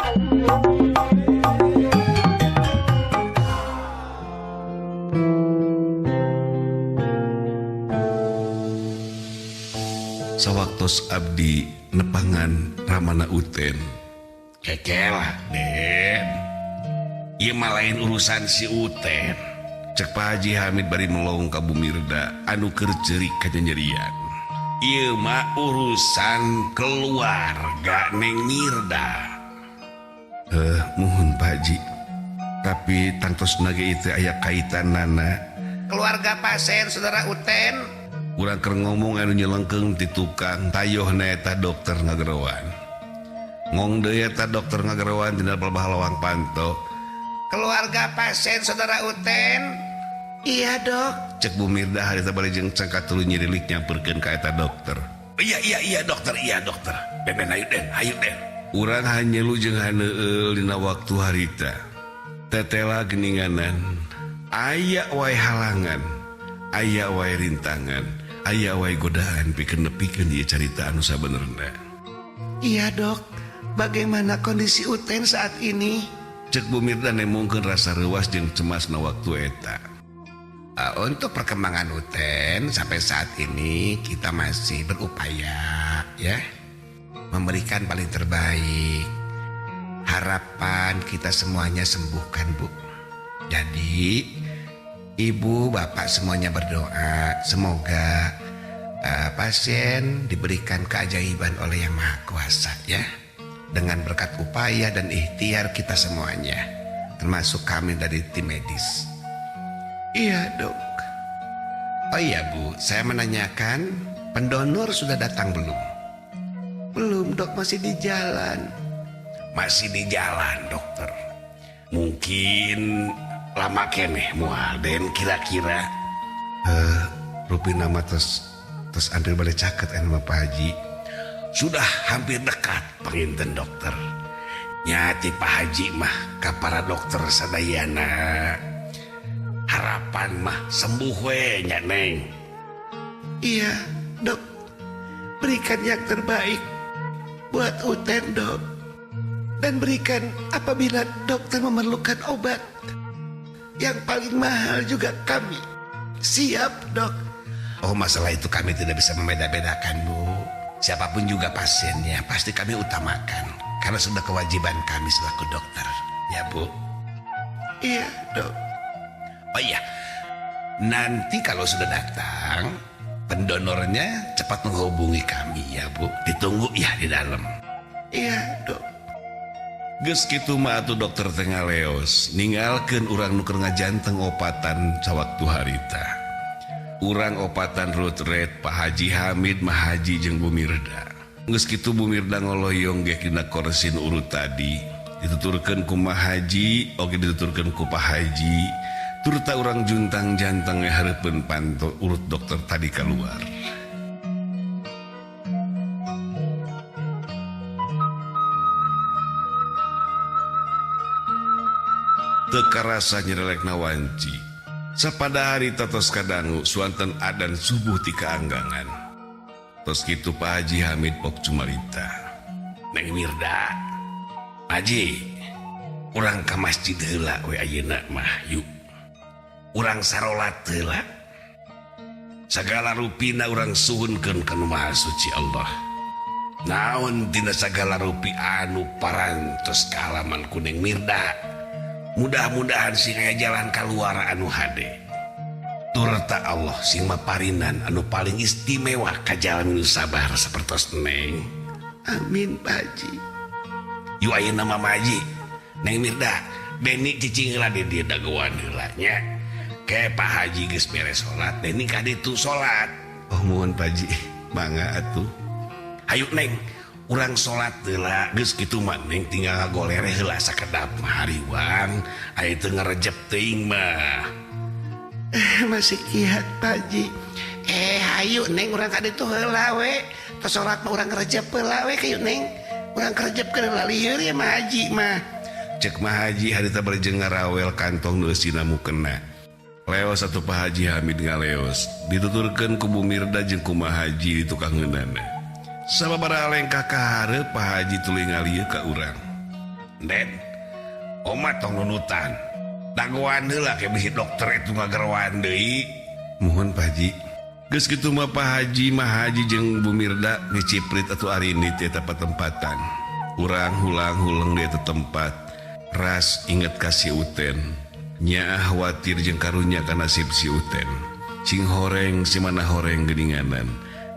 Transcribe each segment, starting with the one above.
Sawaktos abdi nepangan Ramana Uten. Kekelah Den, ieu mah lain urusan si Uten. Cek Pak Haji Hamid bari melong ka Bumirda anu keur ceurik kanyerian. Ieu mah urusan keluarga Neng Mirda. Muhun Pak Haji. Tapi tangtosna ge itu aya kaitanana. Keluarga pasien saudara Uten. Urang keur ngomong anu nyelengkeung ti tukang tayohna eta dokter ngagerowan. Ngong deui eta dokter ngagerowan tina balbah lawang panto. Keluarga pasien saudara Uten? Iya dok. Cek Bumirda harita bari jeung cangkat tuluy nyirilik nyamperkeun ka eta dokter. Iya dokter. Beben ayo Den. Urang hanyelu jeung haneueul dina waktu harita. Tetela geninganan. Aya wae halangan, aya wae rintangan, aya wae godaan pikeun nepikeun ieu carita anu sabenerna. Iya dok, bagaimana kondisi Uten saat ini? Cek Bumirda nemongkeun rasa reuas jeung cemasna waktu eta. Untuk perkembangan Uten sampai saat ini kita masih berupaya ya memberikan paling terbaik. Harapan kita semuanya sembuhkan Bu. Jadi ibu bapak semuanya berdoa semoga pasien diberikan keajaiban oleh Yang Maha Kuasa ya. Dengan berkat upaya dan ikhtiar kita semuanya, termasuk kami dari tim medis. Iya dok. Oh iya Bu, saya menanyakan pendonor sudah datang belum? Belum dok, masih di jalan. Masih di jalan dokter. Mungkin lama keneh mual Den kira-kira. Rupi nama terus ambil balik caket sama Pak Haji. Sudah hampir dekat penginten dokter. Nyati Pak Haji mah ka para dokter sadayana. Harapan mah sembuh we nya Neng. Iya dok, berikan yang terbaik buat Uten dok. Dan berikan apabila dokter memerlukan obat. Yang paling mahal juga kami siap dok. Oh masalah itu kami tidak bisa membeda-bedakan Bu. Siapapun juga pasiennya pasti kami utamakan. Karena sudah kewajiban kami selaku dokter. Ya Bu. Iya dok. Oh iya, nanti kalau sudah datang, pendonornya cepat menghubungi kami ya Bu. Ditunggu ya di dalam. Iya dok. Geus kitu mah atuh dokter teh ngaleos, ninggalkeun urang nu keur ngajanteng opatan sawaktu harita. Urang opatan root rate Pak Haji Hamid mah Haji jeung Bumirda. Geus kitu Bumirda ngoloyong ge dina korsin urut tadi, dituturkeun ku Mah Haji, oge dituturkeun ku Pak Haji. Turta urang juntang janteng hareupeun panto urut dokter tadi keluar. Teka rasa nyerelek nawanci. Sapada hari tos kadangu suanten adan subuh ti kaanggangan. Tos kitu Pak Haji Hamid pok cumarita. Neng Mirda, Haji, urang ka masjid heula we ayeuna mah yuk. Urang sarolat heula. Sagala rupina urang suhunkeun ka Nu Maha Suci Allah. Naon tina sagala rupi anu parantos ka halaman ku Neng Mirda. Mudah-mudahan sing aya jalan kaluar anu hade. Turta Allah sing maparinan anu paling istimewa ka jalan nu sabar sapertos Neng. Amin Pak Haji. Yu ayeuna mah Haji, Neng Mirda, Beni cicing heula di dieu dagoan heula nya. Ke Pak Haji geus beres salat, Deni ka ditu salat. Oh mohon Pak Haji, mangga atuh. Hayu Neng, urang salat heula geus kitu mah Neng tinggal ngagolere heula sakedap mah hariwang, aya teu ngarejep teuing mah. Masih kiat Pak Haji. Hayu Neng urang ka ditu heula we. Tos salat mah urang ngarejep heula we ka Neng. Urang karejepkeun heula lieur ya Mah Haji mah. Cek Mah Haji harita bari jeung ngarawel kantong nu eusina mukena. Leos atuh Pak Haji Hamid ngaleos, dituturkeun ku Bumirda jeung ku Mah Haji di tukang ngeunana. Sababaraha lengkah ka hareup Pak Haji tuluy ngalieu ka urang. Den Oma tong nunutan dagoan heula ke bisi dokter itu ngagarwan deui. Mohon Pak Haji. Geus kitu mah Pak Haji jeung Bu Mirda ngiciprit atuh ari ini teh tempatan. Urang hulang-hulang di eta tempat. Ras inget ka si Uten. Nya khawatir jeung karunya ka nasib si Uten. Cing horeng si mana horeng geuninganan.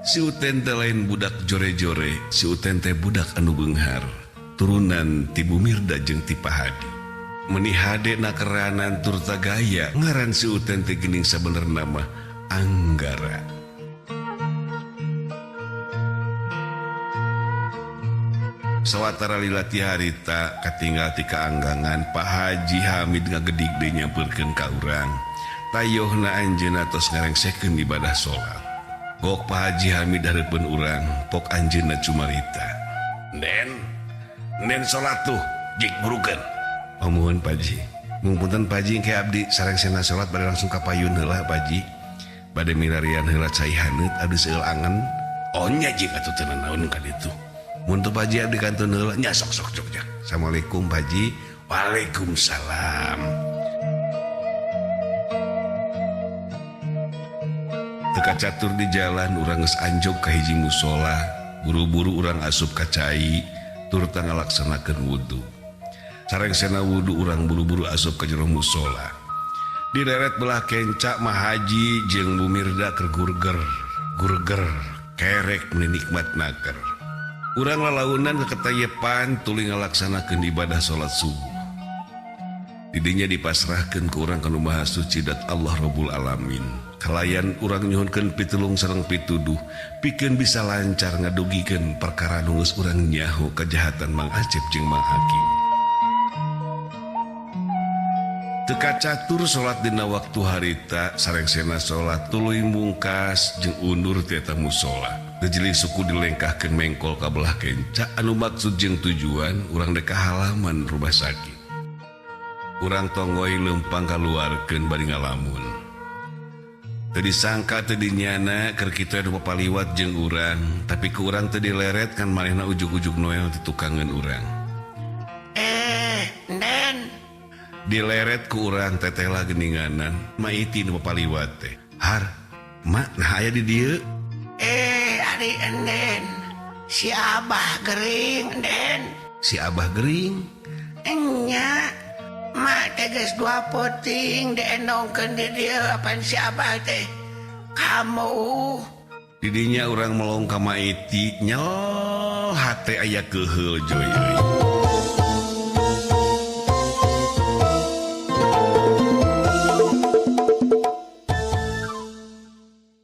Si Uten teh lain budak jore-jore, si Uten teh budak anu beunghar. Turunan ti Bu Mirda jeung ti Pak Hadi. Meuni hade nakeranan tur tagaya ngaran si Uten teh geuning sabenerna mah Anggara. Sawatara lilati harita katinggal ti kaanggangan Pak Haji Hamid ngagedik deui nyampeurkeun ka urang. Tayohna anjeunna tos ngarengsekeun ibadah salat. Gok Pak Haji Hamid hareupeun urang, pok anjeunna cumarita. Den salat tuh, jik burukeun. Mohon Pak Haji. Mungpunten Pak Haji engke abdi sarengsena salat bade langsung ka payun heula Pak Haji. Bade milarian heula cai haneut abdi seueur angen. Oh nya jik atuh teu naon ka ditu. Mun teu Pak Haji abdi kantun heula nya sok jak. Assalamualaikum Pak Haji. Waalaikumsalam. Teka catur di jalan urang geus anjog ka hiji musola. Buru-buru urang asup ka cai tur teu ngalaksanakeun wudu. Sarengsena wudu urang buru-buru asup ka jero musola. Direret belah kenca Mah Haji jeung Bu Mirda keur gurger kerek menikmat naker. Urang lalaunan ke ketayepan tuluy ngalaksanakeun ibadah salat subuh. Didinya dipasrahkeun ku urang kanu Maha Suci dat Allah Rabbul Alamin. Kalayan urang nyuhunkeun pitulung sareng pituduh pikeun bisa lancar ngadugikeun perkara nu geus urang nyaho kajahatan Mang Acep jeung Mang Hakim. Teka catur salat dina waktu harita sarengsena salat tuluy mungkas jeung undur ti eta musola. Teu suku dilengkahkeun mengkol ka belah kenca anu maksud jeung tujuan urang dek ka halaman rumah sakit. Urang tonggoy lempang kaluarkeun bari ngalamun. Teu disangka teu dinyana keur kitu anu papaliwat jeung urang, tapi ku urang teu dileret kan manehna ujug-ujug noel ti tukangeun urang. Den dileret ku urang tetehlah geuninganan maiti nu papaliwat teh. Har, mak nah aya di dieu. Ari enden si Abah gering den. Si Abah gering? Enya mak teh geus 2 puting diendongkeun di dieu apaan si Abah teh. Kamu didinya urang melong ka maiti nyel hate aya keheul joy.